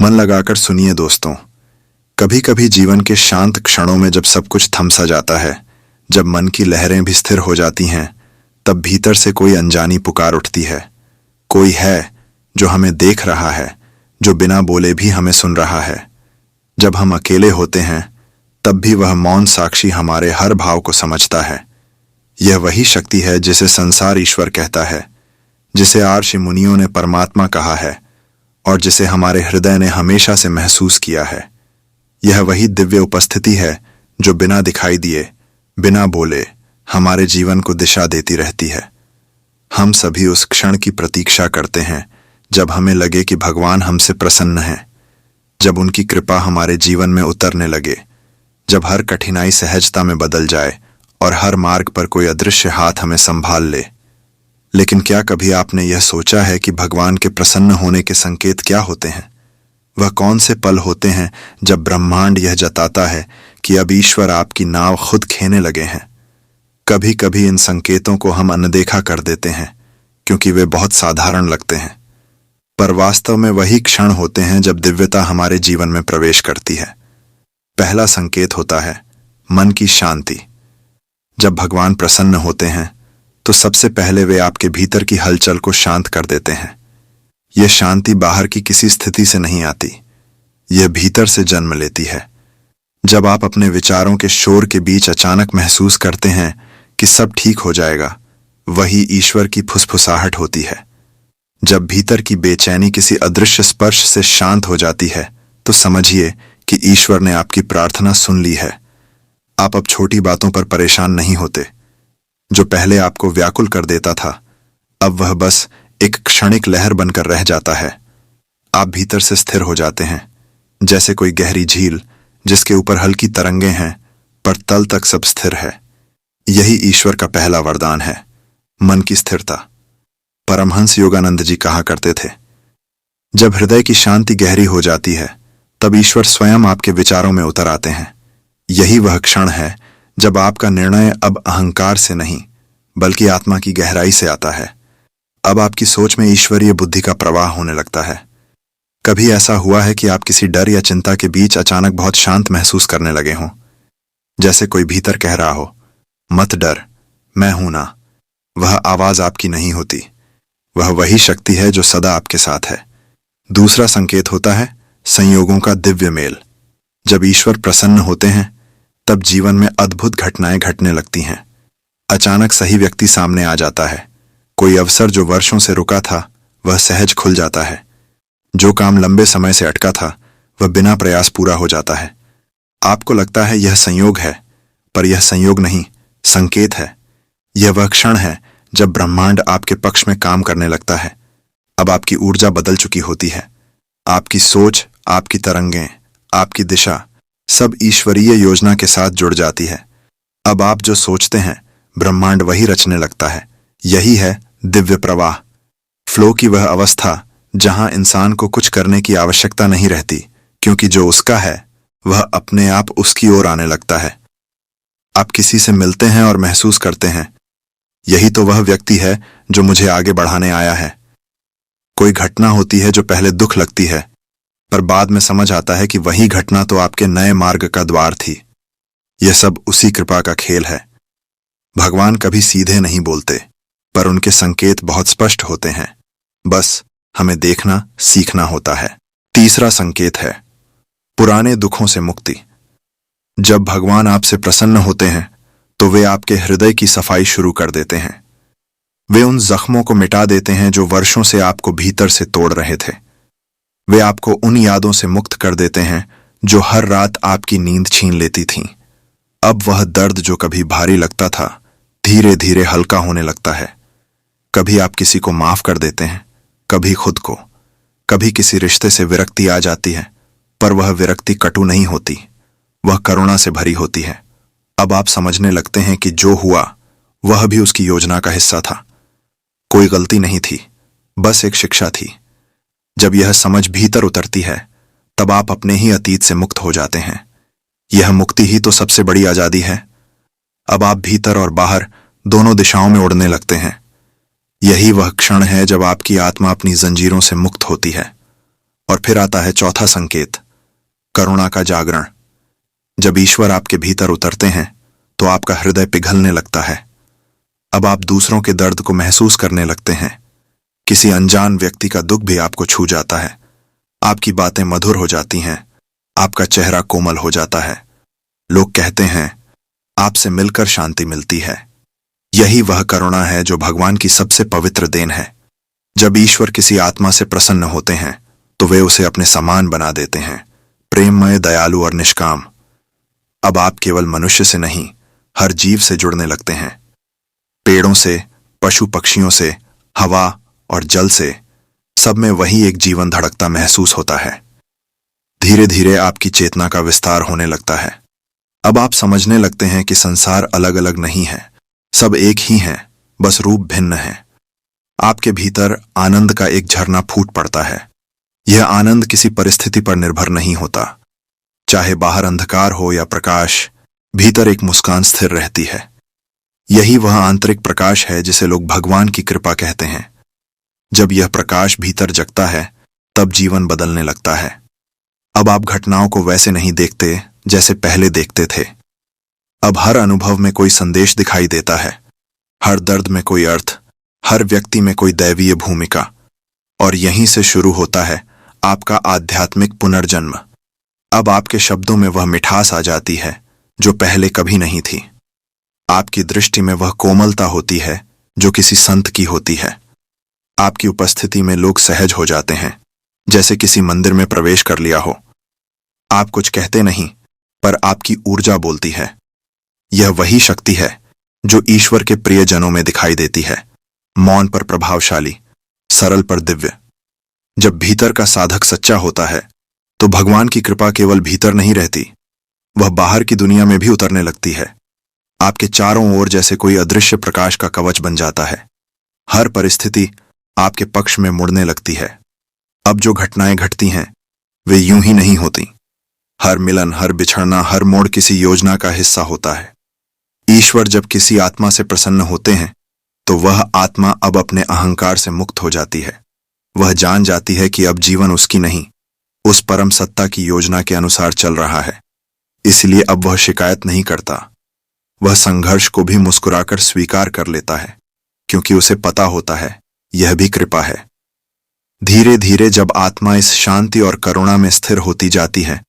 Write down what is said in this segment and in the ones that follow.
मन लगाकर सुनिए दोस्तों। कभी कभी जीवन के शांत क्षणों में जब सब कुछ थम सा जाता है, जब मन की लहरें भी स्थिर हो जाती हैं, तब भीतर से कोई अनजानी पुकार उठती है। कोई है जो हमें देख रहा है, जो बिना बोले भी हमें सुन रहा है। जब हम अकेले होते हैं तब भी वह मौन साक्षी हमारे हर भाव को समझता है। यह वही शक्ति है जिसे संसार ईश्वर कहता है, जिसे आर्षि मुनियों ने परमात्मा कहा है और जिसे हमारे हृदय ने हमेशा से महसूस किया है। यह वही दिव्य उपस्थिति है जो बिना दिखाई दिए, बिना बोले हमारे जीवन को दिशा देती रहती है। हम सभी उस क्षण की प्रतीक्षा करते हैं जब हमें लगे कि भगवान हमसे प्रसन्न हैं, जब उनकी कृपा हमारे जीवन में उतरने लगे, जब हर कठिनाई सहजता में बदल जाए और हर मार्ग पर कोई अदृश्य हाथ हमें संभाल ले। लेकिन क्या कभी आपने यह सोचा है कि भगवान के प्रसन्न होने के संकेत क्या होते हैं? वह कौन से पल होते हैं जब ब्रह्मांड यह जताता है कि अब ईश्वर आपकी नाव खुद खेने लगे हैं? कभी कभी इन संकेतों को हम अनदेखा कर देते हैं क्योंकि वे बहुत साधारण लगते हैं, पर वास्तव में वही क्षण होते हैं जब दिव्यता हमारे जीवन में प्रवेश करती है। पहला संकेत होता है मन की शांति। जब भगवान प्रसन्न होते हैं तो सबसे पहले वे आपके भीतर की हलचल को शांत कर देते हैं। यह शांति बाहर की किसी स्थिति से नहीं आती, यह भीतर से जन्म लेती है। जब आप अपने विचारों के शोर के बीच अचानक महसूस करते हैं कि सब ठीक हो जाएगा, वही ईश्वर की फुसफुसाहट होती है। जब भीतर की बेचैनी किसी अदृश्य स्पर्श से शांत हो जाती है तो समझिए कि ईश्वर ने आपकी प्रार्थना सुन ली है। आप अब छोटी बातों पर परेशान नहीं होते। जो पहले आपको व्याकुल कर देता था, अब वह बस एक क्षणिक लहर बनकर रह जाता है। आप भीतर से स्थिर हो जाते हैं, जैसे कोई गहरी झील जिसके ऊपर हल्की तरंगें हैं पर तल तक सब स्थिर है। यही ईश्वर का पहला वरदान है, मन की स्थिरता। परमहंस योगानंद जी कहा करते थे, जब हृदय की शांति गहरी हो जाती है तब ईश्वर स्वयं आपके विचारों में उतर आते हैं। यही वह क्षण है जब आपका निर्णय अब अहंकार से नहीं बल्कि आत्मा की गहराई से आता है। अब आपकी सोच में ईश्वरीय बुद्धि का प्रवाह होने लगता है। कभी ऐसा हुआ है कि आप किसी डर या चिंता के बीच अचानक बहुत शांत महसूस करने लगे हों, जैसे कोई भीतर कह रहा हो, मत डर, मैं हूं ना। वह आवाज आपकी नहीं होती, वह वही शक्ति है जो सदा आपके साथ है। दूसरा संकेत होता है संयोगों का दिव्य मेल। जब ईश्वर प्रसन्न होते हैं तब जीवन में अद्भुत घटनाएं घटने लगती हैं। अचानक सही व्यक्ति सामने आ जाता है। कोई अवसर जो वर्षों से रुका था वह सहज खुल जाता है। जो काम लंबे समय से अटका था वह बिना प्रयास पूरा हो जाता है। आपको लगता है यह संयोग है, पर यह संयोग नहीं, संकेत है। यह वह क्षण है जब ब्रह्मांड आपके पक्ष में काम करने लगता है। अब आपकी ऊर्जा बदल चुकी होती है। आपकी सोच, आपकी तरंगें, आपकी दिशा सब ईश्वरीय योजना के साथ जुड़ जाती है। अब आप जो सोचते हैं ब्रह्मांड वही रचने लगता है। यही है दिव्य प्रवाह, फ्लो की वह अवस्था जहां इंसान को कुछ करने की आवश्यकता नहीं रहती, क्योंकि जो उसका है वह अपने आप उसकी ओर आने लगता है। आप किसी से मिलते हैं और महसूस करते हैं, यही तो वह व्यक्ति है जो मुझे आगे बढ़ाने आया है। कोई घटना होती है जो पहले दुख लगती है, पर बाद में समझ आता है कि वही घटना तो आपके नए मार्ग का द्वार थी। यह सब उसी कृपा का खेल है। भगवान कभी सीधे नहीं बोलते, पर उनके संकेत बहुत स्पष्ट होते हैं। बस हमें देखना सीखना होता है। तीसरा संकेत है पुराने दुखों से मुक्ति। जब भगवान आपसे प्रसन्न होते हैं तो वे आपके हृदय की सफाई शुरू कर देते हैं। वे उन जख्मों को मिटा देते हैं जो वर्षों से आपको भीतर से तोड़ रहे थे। वे आपको उन यादों से मुक्त कर देते हैं जो हर रात आपकी नींद छीन लेती थीं। अब वह दर्द जो कभी भारी लगता था धीरे धीरे हल्का होने लगता है। कभी आप किसी को माफ कर देते हैं, कभी खुद को। कभी किसी रिश्ते से विरक्ति आ जाती है, पर वह विरक्ति कटु नहीं होती, वह करुणा से भरी होती है। अब आप समझने लगते हैं कि जो हुआ वह भी उसकी योजना का हिस्सा था। कोई गलती नहीं थी, बस एक शिक्षा थी। जब यह समझ भीतर उतरती है तब आप अपने ही अतीत से मुक्त हो जाते हैं। यह मुक्ति ही तो सबसे बड़ी आजादी है। अब आप भीतर और बाहर दोनों दिशाओं में उड़ने लगते हैं। यही वह क्षण है जब आपकी आत्मा अपनी जंजीरों से मुक्त होती है। और फिर आता है चौथा संकेत, करुणा का जागरण। जब ईश्वर आपके भीतर उतरते हैं तो आपका हृदय पिघलने लगता है। अब आप दूसरों के दर्द को महसूस करने लगते हैं। किसी अनजान व्यक्ति का दुख भी आपको छू जाता है। आपकी बातें मधुर हो जाती हैं, आपका चेहरा कोमल हो जाता है। लोग कहते हैं, आपसे मिलकर शांति मिलती है। यही वह करुणा है जो भगवान की सबसे पवित्र देन है। जब ईश्वर किसी आत्मा से प्रसन्न होते हैं तो वे उसे अपने समान बना देते हैं, प्रेममय, दयालु और निष्काम। अब आप केवल मनुष्य से नहीं, हर जीव से जुड़ने लगते हैं। पेड़ों से, पशु पक्षियों से, हवा और जल से, सब में वही एक जीवन धड़कता महसूस होता है। धीरे धीरे आपकी चेतना का विस्तार होने लगता है। अब आप समझने लगते हैं कि संसार अलग अलग नहीं है, सब एक ही हैं, बस रूप भिन्न है। आपके भीतर आनंद का एक झरना फूट पड़ता है। यह आनंद किसी परिस्थिति पर निर्भर नहीं होता। चाहे बाहर अंधकार हो या प्रकाश, भीतर एक मुस्कान स्थिर रहती है। यही वह आंतरिक प्रकाश है जिसे लोग भगवान की कृपा कहते हैं। जब यह प्रकाश भीतर जगता है तब जीवन बदलने लगता है। अब आप घटनाओं को वैसे नहीं देखते जैसे पहले देखते थे। अब हर अनुभव में कोई संदेश दिखाई देता है, हर दर्द में कोई अर्थ, हर व्यक्ति में कोई दैवीय भूमिका। और यहीं से शुरू होता है आपका आध्यात्मिक पुनर्जन्म। अब आपके शब्दों में वह मिठास आ जाती है जो पहले कभी नहीं थी। आपकी दृष्टि में वह कोमलता होती है जो किसी संत की होती है। आपकी उपस्थिति में लोग सहज हो जाते हैं, जैसे किसी मंदिर में प्रवेश कर लिया हो। आप कुछ कहते नहीं, पर आपकी ऊर्जा बोलती है। यह वही शक्ति है जो ईश्वर के प्रियजनों में दिखाई देती है, मौन पर प्रभावशाली, सरल पर दिव्य। जब भीतर का साधक सच्चा होता है तो भगवान की कृपा केवल भीतर नहीं रहती, वह बाहर की दुनिया में भी उतरने लगती है। आपके चारों ओर जैसे कोई अदृश्य प्रकाश का कवच बन जाता है। हर परिस्थिति आपके पक्ष में मुड़ने लगती है। अब जो घटनाएं घटती हैं वे यूं ही नहीं होती। हर मिलन, हर बिछड़ना, हर मोड़ किसी योजना का हिस्सा होता है। ईश्वर जब किसी आत्मा से प्रसन्न होते हैं तो वह आत्मा अब अपने अहंकार से मुक्त हो जाती है। वह जान जाती है कि अब जीवन उसकी नहीं, उस परम सत्ता की योजना के अनुसार चल रहा है। इसलिए अब वह शिकायत नहीं करता। वह संघर्ष को भी मुस्कुराकर स्वीकार कर लेता है, क्योंकि उसे पता होता है यह भी कृपा है। धीरे धीरे जब आत्मा इस शांति और करुणा में स्थिर होती जाती है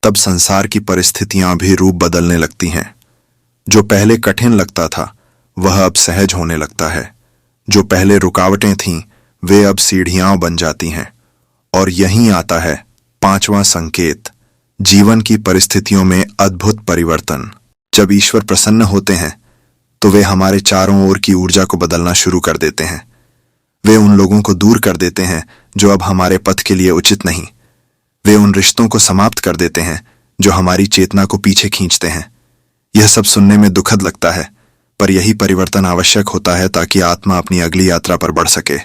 तब संसार की परिस्थितियां भी रूप बदलने लगती हैं। जो पहले कठिन लगता था वह अब सहज होने लगता है। जो पहले रुकावटें थीं वे अब सीढ़ियां बन जाती हैं। और यहीं आता है पांचवां संकेत, जीवन की परिस्थितियों में अद्भुत परिवर्तन। जब ईश्वर प्रसन्न होते हैं तो वे हमारे चारों ओर की ऊर्जा को बदलना शुरू कर देते हैं। वे उन लोगों को दूर कर देते हैं जो अब हमारे पथ के लिए उचित नहीं। वे उन रिश्तों को समाप्त कर देते हैं जो हमारी चेतना को पीछे खींचते हैं। यह सब सुनने में दुखद लगता है, पर यही परिवर्तन आवश्यक होता है ताकि आत्मा अपनी अगली यात्रा पर बढ़ सके।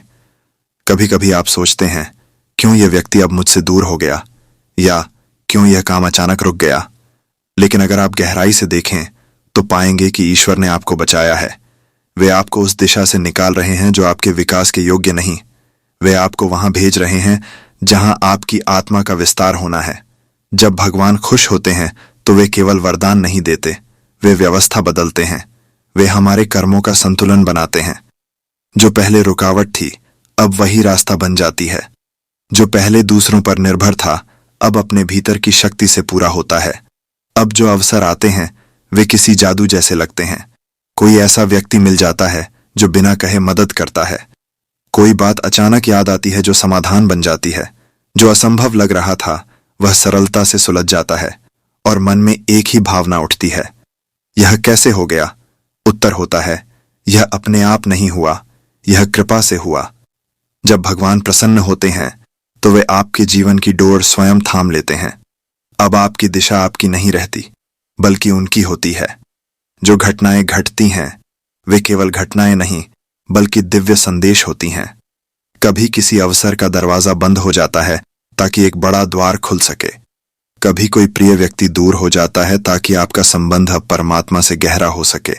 कभी कभी आप सोचते हैं, क्यों यह व्यक्ति अब मुझसे दूर हो गया, या क्यों यह काम अचानक रुक गया। लेकिन अगर आप गहराई से देखें तो पाएंगे कि ईश्वर ने आपको बचाया है। वे आपको उस दिशा से निकाल रहे हैं जो आपके विकास के योग्य नहीं। वे आपको वहां भेज रहे हैं जहां आपकी आत्मा का विस्तार होना है। जब भगवान खुश होते हैं तो वे केवल वरदान नहीं देते, वे व्यवस्था बदलते हैं। वे हमारे कर्मों का संतुलन बनाते हैं। जो पहले रुकावट थी अब वही रास्ता बन जाती है। जो पहले दूसरों पर निर्भर था अब अपने भीतर की शक्ति से पूरा होता है। अब जो अवसर आते हैं वे किसी जादू जैसे लगते हैं। कोई ऐसा व्यक्ति मिल जाता है जो बिना कहे मदद करता है। कोई बात अचानक याद आती है जो समाधान बन जाती है। जो असंभव लग रहा था वह सरलता से सुलझ जाता है और मन में एक ही भावना उठती है, यह कैसे हो गया। उत्तर होता है, यह अपने आप नहीं हुआ, यह कृपा से हुआ। जब भगवान प्रसन्न होते हैं तो वे आपके जीवन की डोर स्वयं थाम लेते हैं। अब आपकी दिशा आपकी नहीं रहती बल्कि उनकी होती है। जो घटनाएं घटती हैं वे केवल घटनाएं नहीं बल्कि दिव्य संदेश होती हैं। कभी किसी अवसर का दरवाजा बंद हो जाता है ताकि एक बड़ा द्वार खुल सके। कभी कोई प्रिय व्यक्ति दूर हो जाता है ताकि आपका संबंध अब परमात्मा से गहरा हो सके।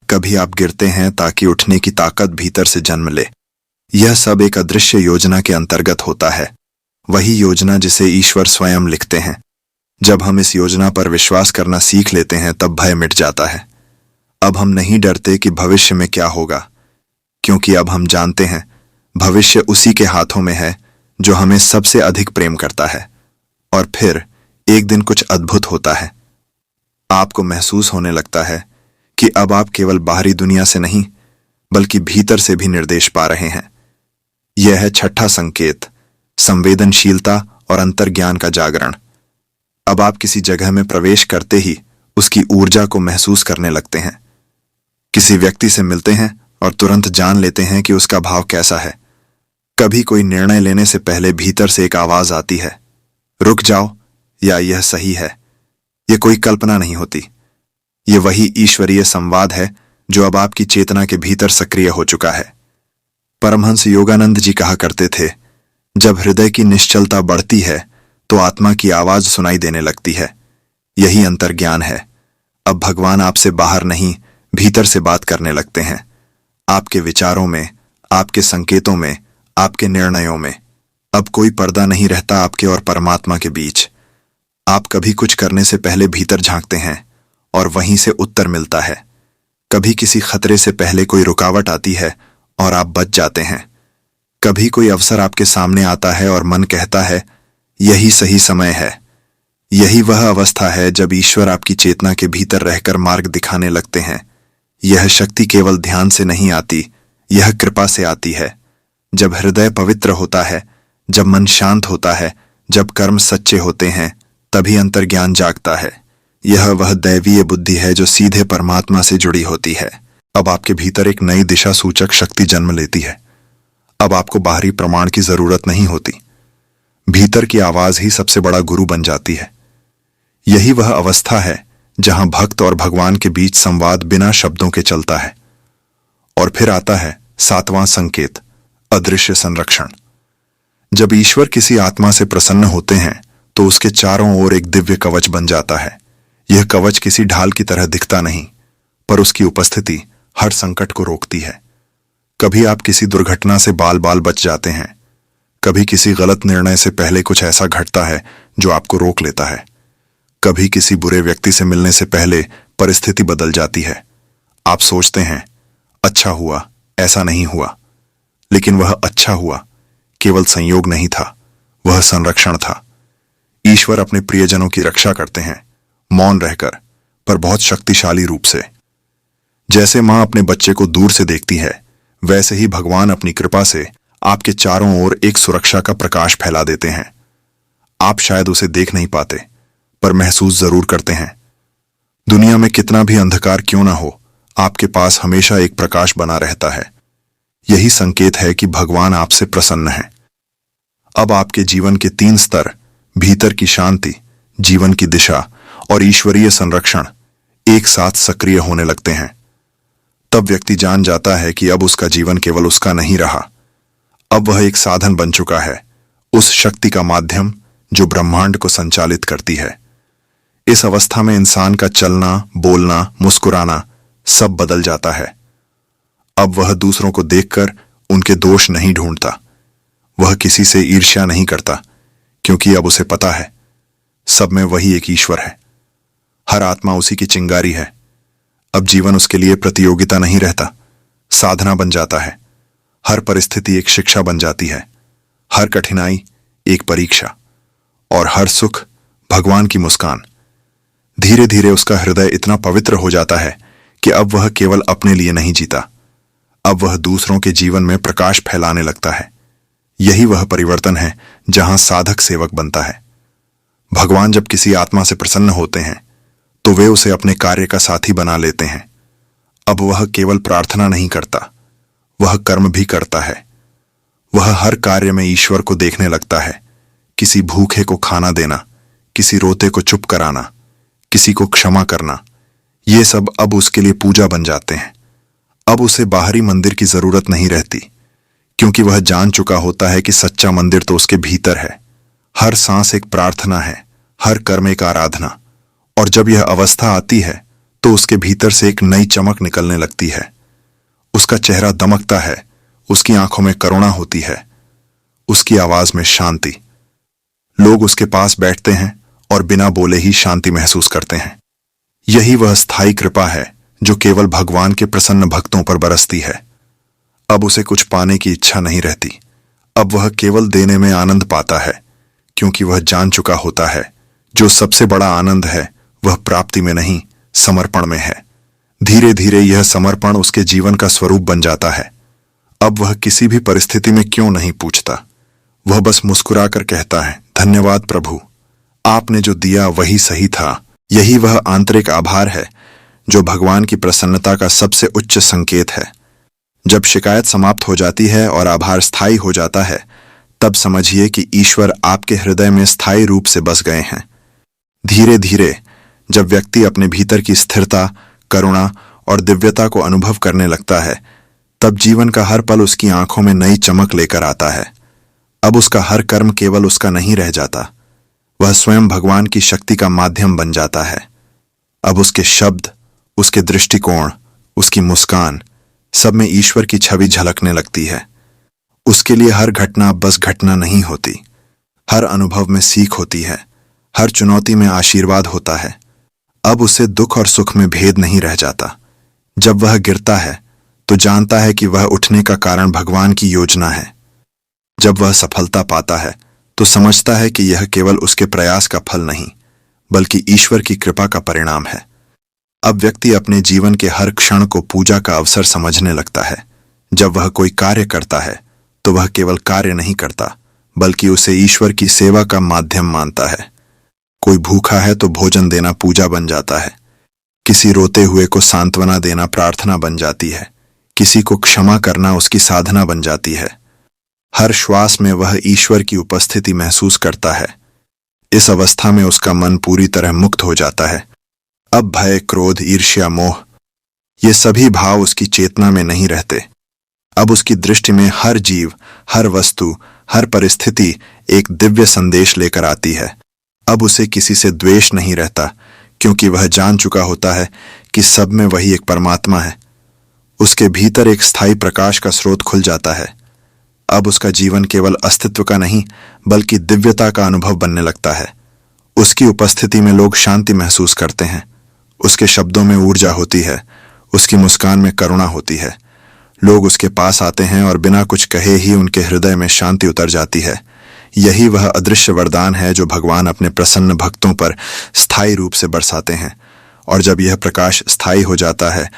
कभी आप गिरते हैं ताकि उठने की ताकत भीतर से जन्म ले। यह सब एक अदृश्य योजना के अंतर्गत होता है। वही योजना जिसे ईश्वर स्वयं लिखते हैं। जब हम इस योजना पर विश्वास करना सीख लेते हैं तब भय मिट जाता है। अब हम नहीं डरते कि भविष्य में क्या होगा, क्योंकि अब हम जानते हैं भविष्य उसी के हाथों में है जो हमें सबसे अधिक प्रेम करता है। और फिर एक दिन कुछ अद्भुत होता है। आपको महसूस होने लगता है कि अब आप केवल बाहरी दुनिया से नहीं बल्कि भीतर से भी निर्देश पा रहे हैं। यह है छठा संकेत, संवेदनशीलता और अंतर्ज्ञान का जागरण। अब आप किसी जगह में प्रवेश करते ही उसकी ऊर्जा को महसूस करने लगते हैं। किसी व्यक्ति से मिलते हैं और तुरंत जान लेते हैं कि उसका भाव कैसा है। कभी कोई निर्णय लेने से पहले भीतर से एक आवाज आती है, रुक जाओ, या यह सही है। यह कोई कल्पना नहीं होती, ये वही ईश्वरीय संवाद है जो अब आपकी चेतना के भीतर सक्रिय हो चुका है। परमहंस योगानंद जी कहा करते थे, जब हृदय की निश्चलता बढ़ती है तो आत्मा की आवाज सुनाई देने लगती है। यही अंतर्ज्ञान है। अब भगवान आपसे बाहर नहीं, भीतर से बात करने लगते हैं। आपके विचारों में, आपके संकेतों में, आपके निर्णयों में। अब कोई पर्दा नहीं रहता आपके और परमात्मा के बीच। आप कभी कुछ करने से पहले भीतर झांकते हैं और वहीं से उत्तर मिलता है। कभी किसी खतरे से पहले कोई रुकावट आती है और आप बच जाते हैं। कभी कोई अवसर आपके सामने आता है और मन कहता है यही सही समय है। यही वह अवस्था है जब ईश्वर आपकी चेतना के भीतर रहकर मार्ग दिखाने लगते हैं। यह शक्ति केवल ध्यान से नहीं आती, यह कृपा से आती है। जब हृदय पवित्र होता है, जब मन शांत होता है, जब कर्म सच्चे होते हैं, तभी अंतर्ज्ञान जागता है। यह वह दैवीय बुद्धि है जो सीधे परमात्मा से जुड़ी होती है। अब आपके भीतर एक नई दिशा सूचक शक्ति जन्म लेती है। अब आपको बाहरी प्रमाण की जरूरत नहीं होती, भीतर की आवाज ही सबसे बड़ा गुरु बन जाती है। यही वह अवस्था है जहां भक्त और भगवान के बीच संवाद बिना शब्दों के चलता है। और फिर आता है सातवां संकेत, अदृश्य संरक्षण। जब ईश्वर किसी आत्मा से प्रसन्न होते हैं तो उसके चारों ओर एक दिव्य कवच बन जाता है। यह कवच किसी ढाल की तरह दिखता नहीं, पर उसकी उपस्थिति हर संकट को रोकती है। कभी आप किसी दुर्घटना से बाल बाल बच जाते हैं, कभी किसी गलत निर्णय से पहले कुछ ऐसा घटता है जो आपको रोक लेता है, कभी किसी बुरे व्यक्ति से मिलने से पहले परिस्थिति बदल जाती है। आप सोचते हैं अच्छा हुआ, ऐसा नहीं हुआ, लेकिन वह अच्छा हुआ केवल संयोग नहीं था, वह संरक्षण था। ईश्वर अपने प्रियजनों की रक्षा करते हैं, मौन रहकर, पर बहुत शक्तिशाली रूप से। जैसे मां अपने बच्चे को दूर से देखती है, वैसे ही भगवान अपनी कृपा से आपके चारों ओर एक सुरक्षा का प्रकाश फैला देते हैं। आप शायद उसे देख नहीं पाते, पर महसूस जरूर करते हैं। दुनिया में कितना भी अंधकार क्यों ना हो, आपके पास हमेशा एक प्रकाश बना रहता है। यही संकेत है कि भगवान आपसे प्रसन्न है। अब आपके जीवन के 3 स्तर, भीतर की शांति, जीवन की दिशा और ईश्वरीय संरक्षण, एक साथ सक्रिय होने लगते हैं। तब व्यक्ति जान जाता है कि अब उसका जीवन केवल उसका नहीं रहा, अब वह एक साधन बन चुका है, उस शक्ति का माध्यम जो ब्रह्मांड को संचालित करती है। इस अवस्था में इंसान का चलना, बोलना, मुस्कुराना सब बदल जाता है। अब वह दूसरों को देखकर उनके दोष नहीं ढूंढता, वह किसी से ईर्ष्या नहीं करता, क्योंकि अब उसे पता है सब में वही एक ईश्वर है। हर आत्मा उसी की चिंगारी है। अब जीवन उसके लिए प्रतियोगिता नहीं रहता, साधना बन जाता है। हर परिस्थिति एक शिक्षा बन जाती है, हर कठिनाई एक परीक्षा, और हर सुख भगवान की मुस्कान। धीरे धीरे उसका हृदय इतना पवित्र हो जाता है कि अब वह केवल अपने लिए नहीं जीता, अब वह दूसरों के जीवन में प्रकाश फैलाने लगता है। यही वह परिवर्तन है जहां साधक सेवक बनता है। भगवान जब किसी आत्मा से प्रसन्न होते हैं तो वे उसे अपने कार्य का साथी बना लेते हैं। अब वह केवल प्रार्थना नहीं करता, वह कर्म भी करता है। वह हर कार्य में ईश्वर को देखने लगता है। किसी भूखे को खाना देना, किसी रोते को चुप कराना, किसी को क्षमा करना, ये सब अब उसके लिए पूजा बन जाते हैं। अब उसे बाहरी मंदिर की जरूरत नहीं रहती, क्योंकि वह जान चुका होता है कि सच्चा मंदिर तो उसके भीतर है। हर सांस एक प्रार्थना है, हर कर्म एक आराधना। और जब यह अवस्था आती है तो उसके भीतर से एक नई चमक निकलने लगती है। उसका चेहरा दमकता है, उसकी आंखों में करुणा होती है, उसकी आवाज में शांति। लोग उसके पास बैठते हैं और बिना बोले ही शांति महसूस करते हैं। यही वह स्थायी कृपा है जो केवल भगवान के प्रसन्न भक्तों पर बरसती है। अब उसे कुछ पाने की इच्छा नहीं रहती। अब वह केवल देने में आनंद पाता है, क्योंकि वह जान चुका होता है जो सबसे बड़ा आनंद है वह प्राप्ति में नहीं, समर्पण में है। धीरे धीरे यह समर्पण उसके जीवन का स्वरूप बन जाता है। अब वह किसी भी परिस्थिति में क्यों नहीं पूछता, वह बस मुस्कुराकर कहता है, धन्यवाद प्रभु, आपने जो दिया वही सही था। यही वह आंतरिक आभार है जो भगवान की प्रसन्नता का सबसे उच्च संकेत है। जब शिकायत समाप्त हो जाती है और आभार स्थायी हो जाता है, तब समझिए कि ईश्वर आपके हृदय में स्थायी रूप से बस गए हैं। धीरे धीरे जब व्यक्ति अपने भीतर की स्थिरता, करुणा और दिव्यता को अनुभव करने लगता है, तब जीवन का हर पल उसकी आंखों में नई चमक लेकर आता है। अब उसका हर कर्म केवल उसका नहीं रह जाता, वह स्वयं भगवान की शक्ति का माध्यम बन जाता है। अब उसके शब्द, उसके दृष्टिकोण, उसकी मुस्कान, सब में ईश्वर की छवि झलकने लगती है। उसके लिए हर घटना बस घटना नहीं होती, हर अनुभव में सीख होती है, हर चुनौती में आशीर्वाद होता है। अब उसे दुख और सुख में भेद नहीं रह जाता। जब वह गिरता है तो जानता है कि वह उठने का कारण भगवान की योजना है। जब वह सफलता पाता है तो समझता है कि यह केवल उसके प्रयास का फल नहीं, बल्कि ईश्वर की कृपा का परिणाम है। अब व्यक्ति अपने जीवन के हर क्षण को पूजा का अवसर समझने लगता है। जब वह कोई कार्य करता है तो वह केवल कार्य नहीं करता, बल्कि उसे ईश्वर की सेवा का माध्यम मानता है। कोई भूखा है तो भोजन देना पूजा बन जाता है। किसी रोते हुए को सांत्वना देना प्रार्थना बन जाती है। किसी को क्षमा करना उसकी साधना बन जाती है। हर श्वास में वह ईश्वर की उपस्थिति महसूस करता है। इस अवस्था में उसका मन पूरी तरह मुक्त हो जाता है। अब भय, क्रोध, ईर्ष्या, मोह, ये सभी भाव उसकी चेतना में नहीं रहते। अब उसकी दृष्टि में हर जीव, हर वस्तु, हर परिस्थिति एक दिव्य संदेश लेकर आती है। अब उसे किसी से द्वेष नहीं रहता, क्योंकि वह जान चुका होता है कि सब में वही एक परमात्मा है। उसके भीतर एक स्थायी प्रकाश का स्रोत खुल जाता है। अब उसका जीवन केवल अस्तित्व का नहीं, बल्कि दिव्यता का अनुभव बनने लगता है। उसकी उपस्थिति में लोग शांति महसूस करते हैं। उसके शब्दों में ऊर्जा होती है, उसकी मुस्कान में करुणा होती है। लोग उसके पास आते हैं और बिना कुछ कहे ही उनके हृदय में शांति उतर जाती है। यही वह अदृश्य वरदान है जो भगवान अपने प्रसन्न भक्तों पर स्थायी रूप से बरसाते हैं। और जब यह प्रकाश स्थायी हो जाता है,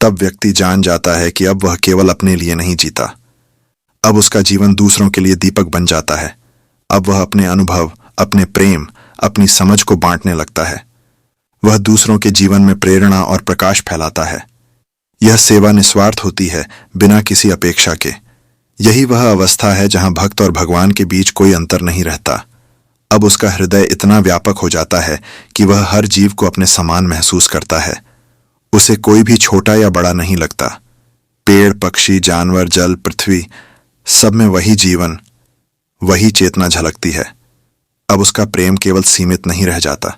तब व्यक्ति जान जाता है कि अब वह केवल अपने लिए नहीं जीता। अब उसका जीवन दूसरों के लिए दीपक बन जाता है। अब वह अपने अनुभव, अपने प्रेम, अपनी समझ को बांटने लगता है। वह दूसरों के जीवन में प्रेरणा और प्रकाश फैलाता है। यह सेवा निस्वार्थ होती है, बिना किसी अपेक्षा के। यही वह अवस्था है जहां भक्त और भगवान के बीच कोई अंतर नहीं रहता। अब उसका हृदय इतना व्यापक हो जाता है कि वह हर जीव को अपने समान महसूस करता है। उसे कोई भी छोटा या बड़ा नहीं लगता। पेड़, पक्षी, जानवर, जल, पृथ्वी, सब में वही जीवन, वही चेतना झलकती है। अब उसका प्रेम केवल सीमित नहीं रह जाता,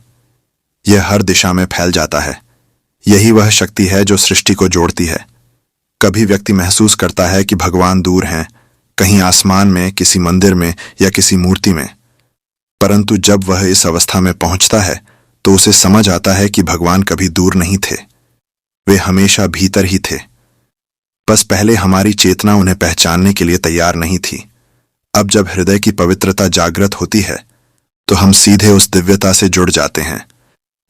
यह हर दिशा में फैल जाता है। यही वह शक्ति है जो सृष्टि को जोड़ती है। कभी व्यक्ति महसूस करता है कि भगवान दूर हैं, कहीं आसमान में, किसी मंदिर में या किसी मूर्ति में। परंतु जब वह इस अवस्था में पहुंचता है तो उसे समझ आता है कि भगवान कभी दूर नहीं थे, वे हमेशा भीतर ही थे। बस पहले हमारी चेतना उन्हें पहचानने के लिए तैयार नहीं थी। अब जब हृदय की पवित्रता जागृत होती है तो हम सीधे उस दिव्यता से जुड़ जाते हैं।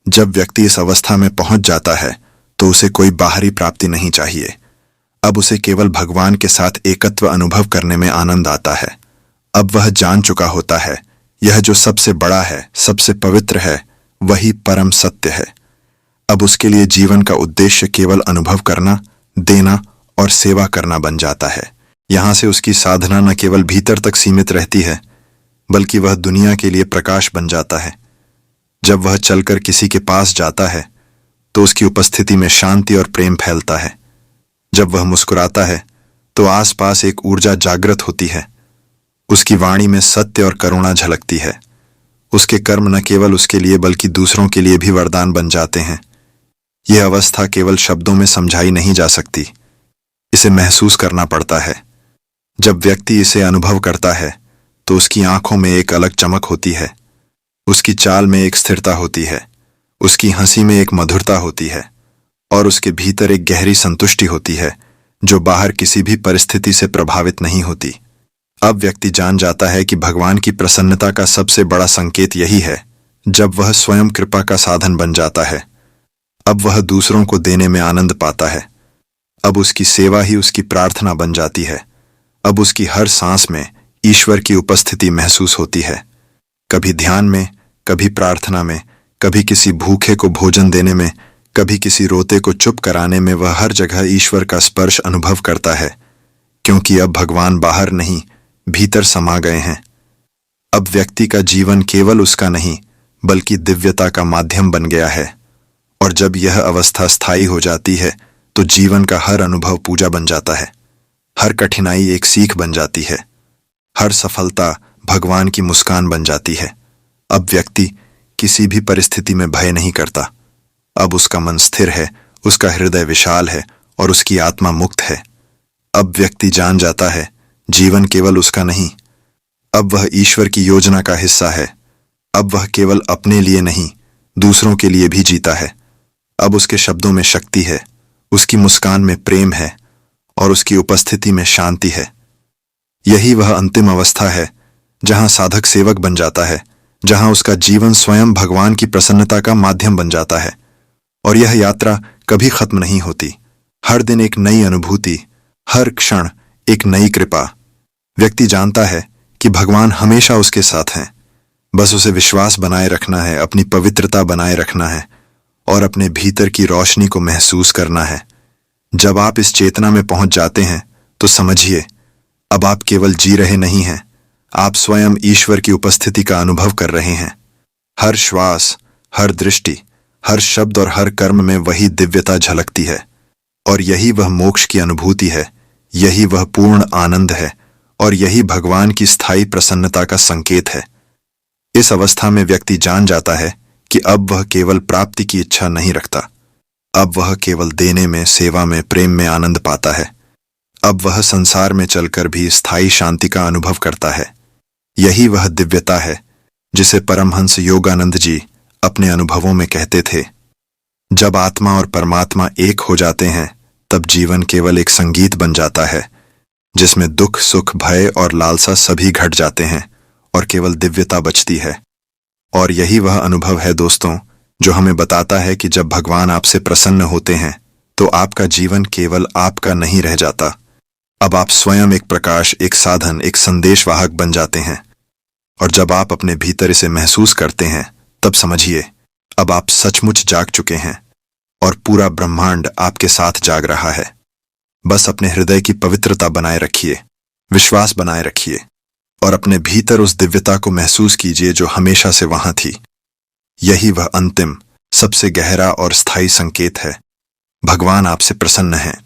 जब व्यक्ति इस अवस्था में पहुंच जाता है तो उसे कोई बाहरी प्राप्ति नहीं चाहिए। अब उसे केवल भगवान के साथ एकत्व अनुभव करने में आनंद आता है। अब वह जान चुका होता है, यह जो सबसे बड़ा है, सबसे पवित्र है, वही परम सत्य है। अब उसके लिए जीवन का उद्देश्य केवल अनुभव करना, देना और सेवा करना बन जाता है। यहां से उसकी साधना न केवल भीतर तक सीमित रहती है, बल्कि वह दुनिया के लिए प्रकाश बन जाता है। जब वह चलकर किसी के पास जाता है तो उसकी उपस्थिति में शांति और प्रेम फैलता है। जब वह मुस्कुराता है तो आसपास एक ऊर्जा जागृत होती है। उसकी वाणी में सत्य और करुणा झलकती है। उसके कर्म न केवल उसके लिए बल्कि दूसरों के लिए भी वरदान बन जाते हैं। यह अवस्था केवल शब्दों में समझाई नहीं जा सकती, इसे महसूस करना पड़ता है। जब व्यक्ति इसे अनुभव करता है तो उसकी आंखों में एक अलग चमक होती है। उसकी चाल में एक स्थिरता होती है, उसकी हंसी में एक मधुरता होती है और उसके भीतर एक गहरी संतुष्टि होती है जो बाहर किसी भी परिस्थिति से प्रभावित नहीं होती। अब व्यक्ति जान जाता है कि भगवान की प्रसन्नता का सबसे बड़ा संकेत यही है जब वह स्वयं कृपा का साधन बन जाता है। अब वह दूसरों को देने में आनंद पाता है। अब उसकी सेवा ही उसकी प्रार्थना बन जाती है। अब उसकी हर सांस में ईश्वर की उपस्थिति महसूस होती है। कभी ध्यान में, कभी प्रार्थना में, कभी किसी भूखे को भोजन देने में, कभी किसी रोते को चुप कराने में वह हर जगह ईश्वर का स्पर्श अनुभव करता है, क्योंकि अब भगवान बाहर नहीं, भीतर समा गए हैं। अब व्यक्ति का जीवन केवल उसका नहीं बल्कि दिव्यता का माध्यम बन गया है। और जब यह अवस्था स्थायी हो जाती है तो जीवन का हर अनुभव पूजा बन जाता है, हर कठिनाई एक सीख बन जाती है, हर सफलता भगवान की मुस्कान बन जाती है। अब व्यक्ति किसी भी परिस्थिति में भय नहीं करता। अब उसका मन स्थिर है, उसका हृदय विशाल है और उसकी आत्मा मुक्त है। अब व्यक्ति जान जाता है जीवन केवल उसका नहीं, अब वह ईश्वर की योजना का हिस्सा है। अब वह केवल अपने लिए नहीं, दूसरों के लिए भी जीता है। अब उसके शब्दों में शक्ति है, उसकी मुस्कान में प्रेम है और उसकी उपस्थिति में शांति है। यही वह अंतिम अवस्था है जहां साधक सेवक बन जाता है, जहां उसका जीवन स्वयं भगवान की प्रसन्नता का माध्यम बन जाता है। और यह यात्रा कभी खत्म नहीं होती। हर दिन एक नई अनुभूति, हर क्षण एक नई कृपा। व्यक्ति जानता है कि भगवान हमेशा उसके साथ हैं। बस उसे विश्वास बनाए रखना है, अपनी पवित्रता बनाए रखना है और अपने भीतर की रोशनी को महसूस करना है। जब आप इस चेतना में पहुंच जाते हैं तो समझिए, अब आप केवल जी रहे नहीं हैं, आप स्वयं ईश्वर की उपस्थिति का अनुभव कर रहे हैं। हर श्वास, हर दृष्टि, हर शब्द और हर कर्म में वही दिव्यता झलकती है। और यही वह मोक्ष की अनुभूति है, यही वह पूर्ण आनंद है और यही भगवान की स्थायी प्रसन्नता का संकेत है। इस अवस्था में व्यक्ति जान जाता है कि अब वह केवल प्राप्ति की इच्छा नहीं रखता, अब वह केवल देने में, सेवा में, प्रेम में आनंद पाता है। अब वह संसार में चलकर भी स्थायी शांति का अनुभव करता है। यही वह दिव्यता है जिसे परमहंस योगानंद जी अपने अनुभवों में कहते थे, जब आत्मा और परमात्मा एक हो जाते हैं तब जीवन केवल एक संगीत बन जाता है जिसमें दुख, सुख, भय और लालसा सभी घट जाते हैं और केवल दिव्यता बचती है। और यही वह अनुभव है दोस्तों जो हमें बताता है कि जब भगवान आपसे प्रसन्न होते हैं तो आपका जीवन केवल आपका नहीं रह जाता। अब आप स्वयं एक प्रकाश, एक साधन, एक संदेशवाहक बन जाते हैं। और जब आप अपने भीतर इसे महसूस करते हैं तब समझिए, अब आप सचमुच जाग चुके हैं और पूरा ब्रह्मांड आपके साथ जाग रहा है। बस अपने हृदय की पवित्रता बनाए रखिए, विश्वास बनाए रखिए और अपने भीतर उस दिव्यता को महसूस कीजिए जो हमेशा से वहां थी। यही वह अंतिम, सबसे गहरा और स्थायी संकेत है, भगवान आपसे प्रसन्न हैं।